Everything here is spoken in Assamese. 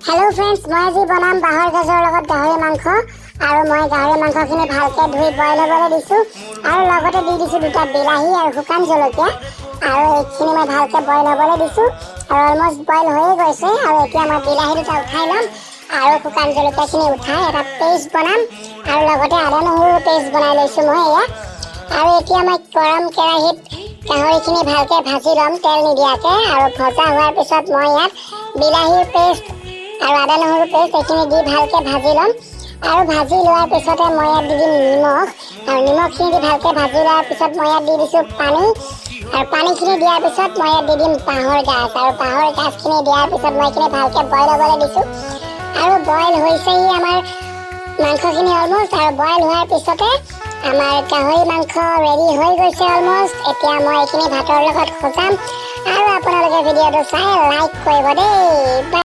हेलो फ्रेंड्स मैं আজি বনাম বাহৰ গাজৰ লগত গাহৰি মাংস আৰু মই গাহৰি মাংসখিনি ভালকৈ ধুই বইল হ'বলৈ দিছো আৰু লগতে দি দিছো দুটা বিলাহী আৰু শুকান জলকীয়া আৰু এইখিনি মই ভালকৈ বইল হ'বলৈ দিছো আৰু অলমোস্ট বইল হৈয়ে গৈছে আৰু এতিয়া মই বিলাহী দুটা উঠাই ল'ম আৰু শুকান জলকীয়াখিনি উঠাই এটা পেষ্ট বনাম আৰু লগতে আদা নহৰু পেষ্ট বনাই লৈছো মই এয়া আৰু এতিয়া মই গৰম কেৰাহীত গাহৰিখিনি ভালকৈ ভাজি ল'ম তেল নিদিয়াকৈ আৰু ভজা হোৱাৰ পিছত মই ইয়াত বিলাহীৰ পেষ্ট আৰু আদা নহৰু পেষ্ট এইখিনি দি ভালকৈ ভাজি ল'ম আৰু ভাজি লোৱাৰ পিছতে মই ইয়াত দি দিম নিমখ আৰু নিমখখিনি দি ভালকৈ ভাজি লোৱাৰ পিছত মই ইয়াত দি দিছোঁ পানী আৰু পানীখিনি দিয়াৰ পিছত মই ইয়াত দি দিম বাঁহৰ গাজ আৰু বাঁহৰ গাজখিনি দিয়াৰ পিছত মই এইখিনি ভালকৈ বইল হ'বলৈ দিছোঁ আৰু বইল হৈছেহি আমাৰ মাংসখিনি অলমোষ্ট আৰু বইল হোৱাৰ পিছতে আমাৰ গাহৰি মাংস ৰেডি হৈ গৈছে অলমোষ্ট এতিয়া মই এইখিনি ভাতৰ লগত সজাম আৰু আপোনালোকে ভিডিঅ'টো চাই লাইক কৰিব দেই।